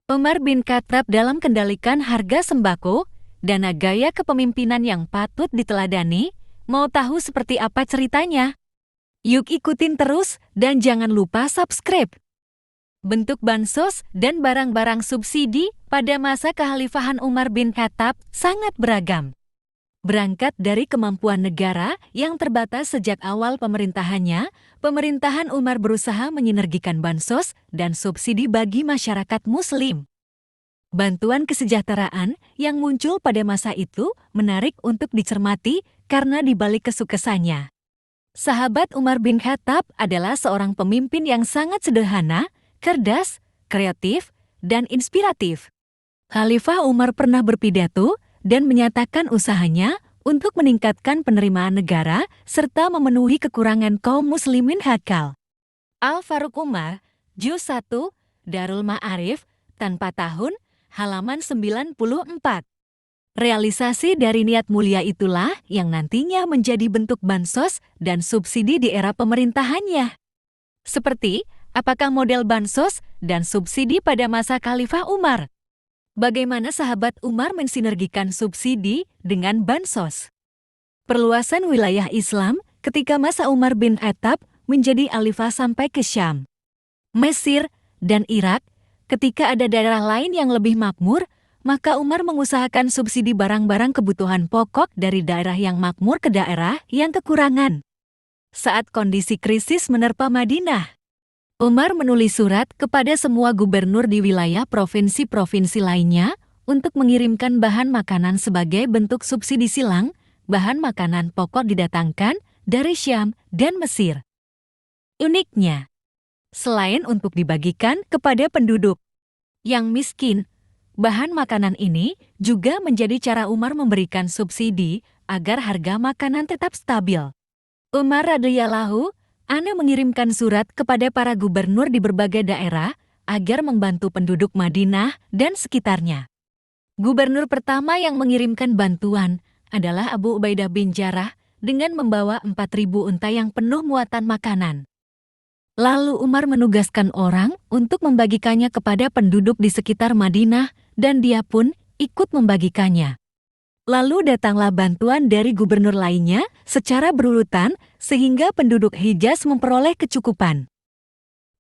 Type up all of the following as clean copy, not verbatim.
Umar bin Khattab dalam kendalikan harga sembako, dana gaya kepemimpinan yang patut diteladani. Mau tahu seperti apa ceritanya? Yuk ikutin terus dan jangan lupa subscribe. Bentuk bansos dan barang-barang subsidi pada masa kekhalifahan Umar bin Khattab sangat beragam. Berangkat dari kemampuan negara yang terbatas sejak awal pemerintahannya, pemerintahan Umar berusaha menyinergikan bansos dan subsidi bagi masyarakat Muslim. Bantuan kesejahteraan yang muncul pada masa itu menarik untuk dicermati karena di balik kesuksesannya. Sahabat Umar bin Khattab adalah seorang pemimpin yang sangat sederhana, cerdas, kreatif, dan inspiratif. Khalifah Umar pernah berpidato dan menyatakan usahanya untuk meningkatkan penerimaan negara serta memenuhi kekurangan kaum muslimin hakal. Al-Faruq Umar, Juz 1, Darul Ma'arif, tanpa tahun, halaman 94. Realisasi dari niat mulia itulah yang nantinya menjadi bentuk bansos dan subsidi di era pemerintahannya. Seperti, apakah model bansos dan subsidi pada masa Khalifah Umar? Bagaimana sahabat Umar mensinergikan subsidi dengan bansos? Perluasan wilayah Islam ketika masa Umar bin Khattab menjadi khalifah sampai ke Syam, Mesir, dan Irak. Ketika ada daerah lain yang lebih makmur, maka Umar mengusahakan subsidi barang-barang kebutuhan pokok dari daerah yang makmur ke daerah yang kekurangan. Saat kondisi krisis menerpa Madinah, Umar menulis surat kepada semua gubernur di wilayah provinsi-provinsi lainnya untuk mengirimkan bahan makanan sebagai bentuk subsidi silang. Bahan makanan pokok didatangkan dari Syam dan Mesir. Uniknya, selain untuk dibagikan kepada penduduk yang miskin, bahan makanan ini juga menjadi cara Umar memberikan subsidi agar harga makanan tetap stabil. Umar radhiyallahu anhu mengirimkan surat kepada para gubernur di berbagai daerah agar membantu penduduk Madinah dan sekitarnya. Gubernur pertama yang mengirimkan bantuan adalah Abu Ubaidah bin Jarrah dengan membawa 4.000 unta yang penuh muatan makanan. Lalu Umar menugaskan orang untuk membagikannya kepada penduduk di sekitar Madinah dan dia pun ikut membagikannya. Lalu datanglah bantuan dari gubernur lainnya secara berurutan sehingga penduduk Hijaz memperoleh kecukupan.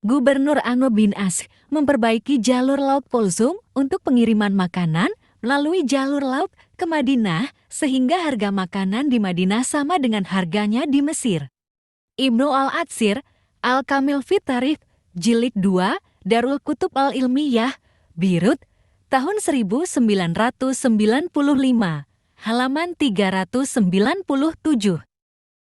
Gubernur Amr bin As memperbaiki jalur laut Kulsum untuk pengiriman makanan melalui jalur laut ke Madinah sehingga harga makanan di Madinah sama dengan harganya di Mesir. Ibnu al-Atsir, Al-Kamil fit Tarikh, Jilid 2, Darul Kutub al-Ilmiyah, Beirut, tahun 1995. Halaman 397.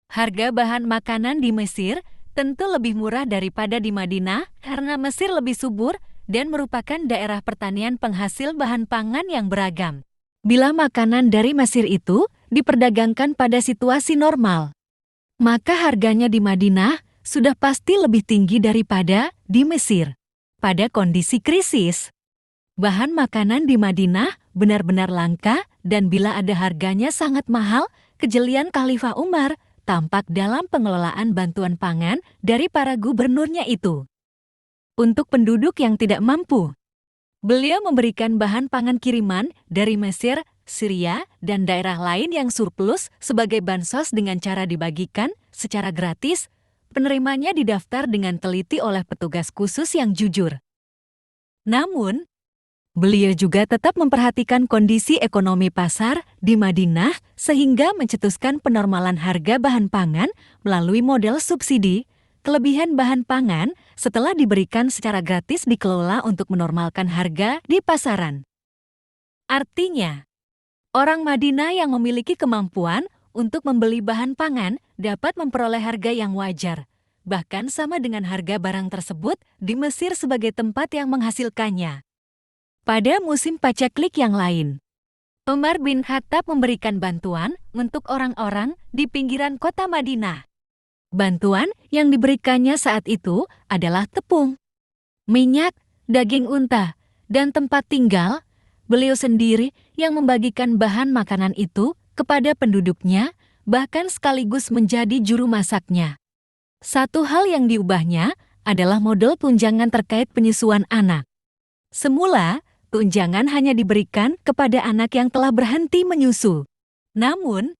Harga bahan makanan di Mesir tentu lebih murah daripada di Madinah karena Mesir lebih subur dan merupakan daerah pertanian penghasil bahan pangan yang beragam. Bila makanan dari Mesir itu diperdagangkan pada situasi normal, maka harganya di Madinah sudah pasti lebih tinggi daripada di Mesir. Pada kondisi krisis, bahan makanan di Madinah benar-benar langka dan bila ada harganya sangat mahal, kejelian Khalifah Umar tampak dalam pengelolaan bantuan pangan dari para gubernurnya itu. Untuk penduduk yang tidak mampu, beliau memberikan bahan pangan kiriman dari Mesir, Syria, dan daerah lain yang surplus sebagai bansos dengan cara dibagikan secara gratis. Penerimanya didaftar dengan teliti oleh petugas khusus yang jujur. Namun, beliau juga tetap memperhatikan kondisi ekonomi pasar di Madinah sehingga mencetuskan penormalan harga bahan pangan melalui model subsidi. Kelebihan bahan pangan setelah diberikan secara gratis dikelola untuk menormalkan harga di pasaran. Artinya, orang Madinah yang memiliki kemampuan untuk membeli bahan pangan dapat memperoleh harga yang wajar, bahkan sama dengan harga barang tersebut di Mesir sebagai tempat yang menghasilkannya. Pada musim paceklik yang lain, Umar bin Khattab memberikan bantuan untuk orang-orang di pinggiran kota Madinah. Bantuan yang diberikannya saat itu adalah tepung, minyak, daging unta, dan tempat tinggal. Beliau sendiri yang membagikan bahan makanan itu kepada penduduknya, bahkan sekaligus menjadi juru masaknya. Satu hal yang diubahnya adalah model tunjangan terkait penyusuan anak. Semula, tunjangan hanya diberikan kepada anak yang telah berhenti menyusu. Namun,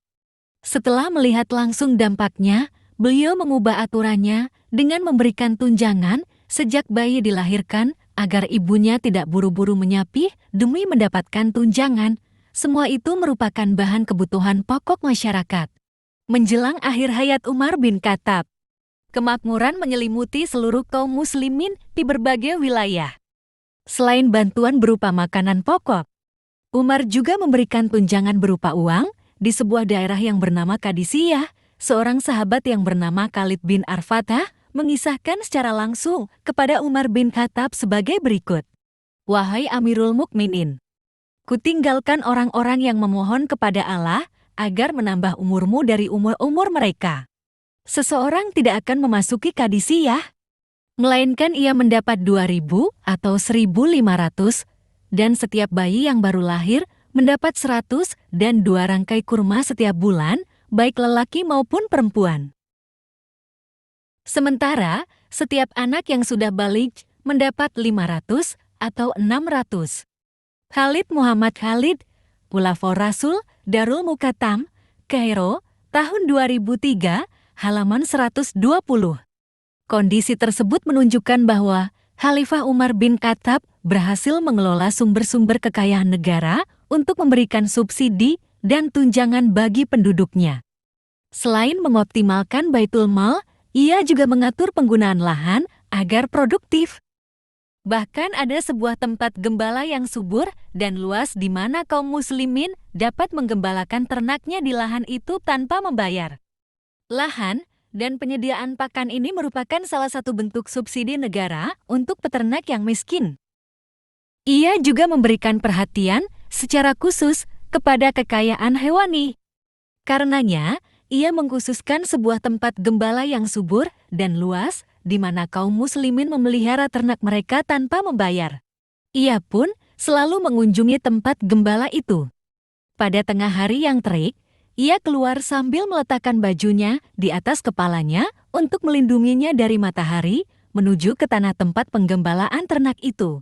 setelah melihat langsung dampaknya, beliau mengubah aturannya dengan memberikan tunjangan sejak bayi dilahirkan agar ibunya tidak buru-buru menyapih demi mendapatkan tunjangan. Semua itu merupakan bahan kebutuhan pokok masyarakat. Menjelang akhir hayat Umar bin Khattab, kemakmuran menyelimuti seluruh kaum muslimin di berbagai wilayah. Selain bantuan berupa makanan pokok, Umar juga memberikan tunjangan berupa uang di sebuah daerah yang bernama Qadisiyah. Seorang sahabat yang bernama Khalid bin Arfatah mengisahkan secara langsung kepada Umar bin Khattab sebagai berikut. Wahai Amirul Mukminin, kutinggalkan orang-orang yang memohon kepada Allah agar menambah umurmu dari umur-umur mereka. Seseorang tidak akan memasuki Qadisiyah, melainkan ia mendapat 2.000 atau 1.500, dan setiap bayi yang baru lahir mendapat 100 dan 2 rangkai kurma setiap bulan, baik lelaki maupun perempuan. Sementara, setiap anak yang sudah baligh mendapat 500 atau 600. Khalid Muhammad Khalid, Khulafaur Rasul, Darul Mukatam, Kairo, tahun 2003, halaman 120. Kondisi tersebut menunjukkan bahwa Khalifah Umar bin Khattab berhasil mengelola sumber-sumber kekayaan negara untuk memberikan subsidi dan tunjangan bagi penduduknya. Selain mengoptimalkan Baitul Mal, ia juga mengatur penggunaan lahan agar produktif. Bahkan ada sebuah tempat gembala yang subur dan luas di mana kaum muslimin dapat menggembalakan ternaknya di lahan itu tanpa membayar. Lahan dan penyediaan pakan ini merupakan salah satu bentuk subsidi negara untuk peternak yang miskin. Ia juga memberikan perhatian secara khusus kepada kekayaan hewani. Karenanya, ia mengkhususkan sebuah tempat gembala yang subur dan luas di mana kaum muslimin memelihara ternak mereka tanpa membayar. Ia pun selalu mengunjungi tempat gembala itu. Pada tengah hari yang terik, ia keluar sambil meletakkan bajunya di atas kepalanya untuk melindunginya dari matahari menuju ke tanah tempat penggembalaan ternak itu.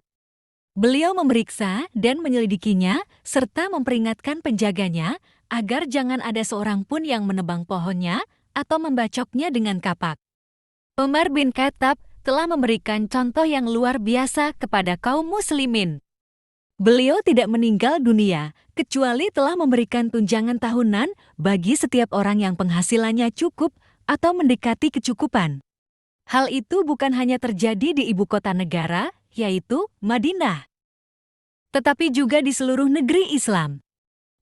Beliau memeriksa dan menyelidikinya serta memperingatkan penjaganya agar jangan ada seorang pun yang menebang pohonnya atau membacoknya dengan kapak. Umar bin Khattab telah memberikan contoh yang luar biasa kepada kaum muslimin. Beliau tidak meninggal dunia, kecuali telah memberikan tunjangan tahunan bagi setiap orang yang penghasilannya cukup atau mendekati kecukupan. Hal itu bukan hanya terjadi di ibu kota negara, yaitu Madinah, tetapi juga di seluruh negeri Islam.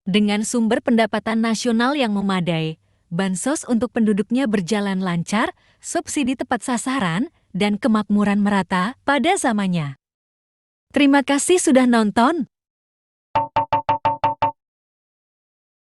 Dengan sumber pendapatan nasional yang memadai, bansos untuk penduduknya berjalan lancar, subsidi tepat sasaran, dan kemakmuran merata pada zamannya. Terima kasih sudah nonton.